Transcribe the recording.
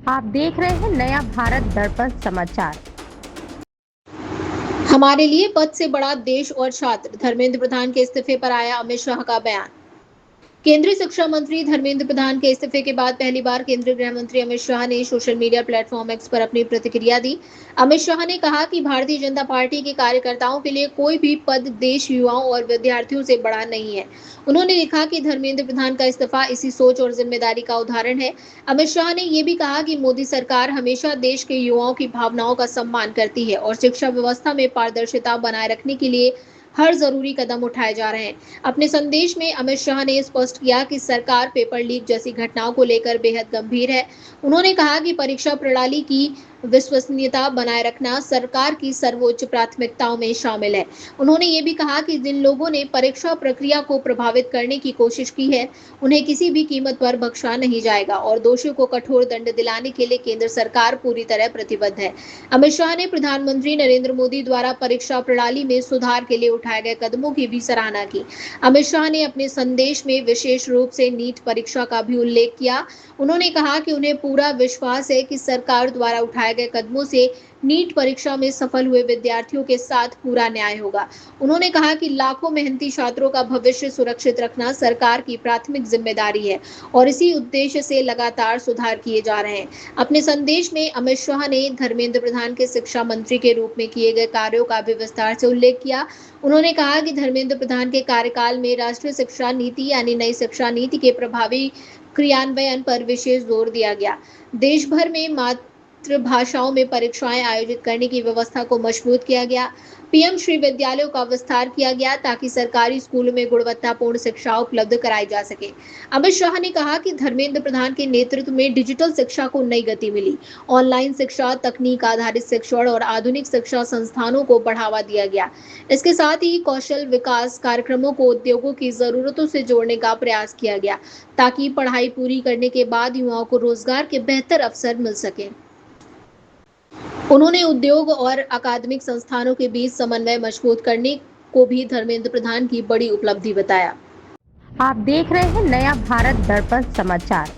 आप देख रहे हैं नया भारत दर्पण समाचार। हमारे लिए पद से बड़ा देश और छात्र, धर्मेंद्र प्रधान के इस्तीफे पर आया अमित शाह का बयान। केंद्रीय शिक्षा मंत्री धर्मेंद्र प्रधान के इस्तीफे के बाद पहली बार केंद्रीय गृह मंत्री अमित शाह ने सोशल मीडिया प्लेटफॉर्म एक्स पर अपनी प्रतिक्रिया दी। अमित शाह ने कहा कि भारतीय जनता पार्टी के कार्यकर्ताओं के लिए कोई भी पद देश, युवाओं और विद्यार्थियों से बड़ा नहीं है। उन्होंने लिखा कि धर्मेंद्र प्रधान का इस्तीफा इसी सोच और जिम्मेदारी का उदाहरण है। अमित शाह ने ये भी कहा कि मोदी सरकार हमेशा देश के युवाओं की भावनाओं का सम्मान करती है और शिक्षा व्यवस्था में पारदर्शिता बनाए रखने के लिए हर जरूरी कदम उठाए जा रहे हैं। अपने संदेश में अमित शाह ने स्पष्ट किया कि सरकार पेपर लीक जैसी घटनाओं को लेकर बेहद गंभीर है। उन्होंने कहा कि परीक्षा प्रणाली की विश्वसनीयता बनाए रखना सरकार की सर्वोच्च प्राथमिकताओं में शामिल है। उन्होंने ये भी कहा कि जिन लोगों ने परीक्षा प्रक्रिया को प्रभावित करने की कोशिश की है, उन्हें किसी भी कीमत पर बख्शा नहीं जाएगा और दोषियों को कठोर दंड दिलाने के लिए केंद्र सरकार पूरी तरह प्रतिबद्ध है। अमित शाह ने प्रधानमंत्री नरेंद्र मोदी द्वारा परीक्षा प्रणाली में सुधार के लिए उठाए गए कदमों की भी सराहना की। अमित शाह ने अपने संदेश में विशेष रूप से नीट परीक्षा का भी उल्लेख किया। उन्होंने कहा कि उन्हें पूरा विश्वास है कि सरकार द्वारा उठाए गए कदमों से नीट परीक्षा में सफल हुए विद्यार्थियों के साथ पूरा न्याय होगा। उन्होंने कहा कि लाखों मेहनती छात्रों का भविष्य सुरक्षित रखना सरकार की प्राथमिक जिम्मेदारी है और इसी उद्देश्य से लगातार सुधार किए जा रहे हैं। अपने संदेश में अमित शाह ने धर्मेंद्र प्रधान के शिक्षा मंत्री के रूप में किए गए कार्यों का भी विस्तार से उल्लेख किया। उन्होंने कहा कि धर्मेंद्र प्रधान के कार्यकाल में राष्ट्रीय शिक्षा नीति यानी नई शिक्षा नीति के प्रभावी क्रियान्वयन पर विशेष जोर दिया गया। देश भर में मातृभाषाओं में परीक्षाएं आयोजित करने की व्यवस्था को मजबूत किया गया। पीएम श्री विद्यालयों का विस्तार किया गया ताकि सरकारी स्कूलों में गुणवत्तापूर्ण शिक्षा उपलब्ध कराई जा सके। अमित शाह ने कहा कि धर्मेंद्र प्रधान के नेतृत्व में डिजिटल शिक्षा को नई गति मिली। ऑनलाइन शिक्षा, तकनीक आधारित शिक्षण और आधुनिक शिक्षा संस्थानों को बढ़ावा दिया गया। इसके साथ ही कौशल विकास कार्यक्रमों को उद्योगों की जरूरतों से जोड़ने का प्रयास किया गया ताकि पढ़ाई पूरी करने के बाद युवाओं को रोजगार के बेहतर अवसर मिल सके। उन्होंने उद्योग और अकादमिक संस्थानों के बीच समन्वय मजबूत करने को भी धर्मेंद्र प्रधान की बड़ी उपलब्धि बताया। आप देख रहे हैं नया भारत दर्पण समाचार।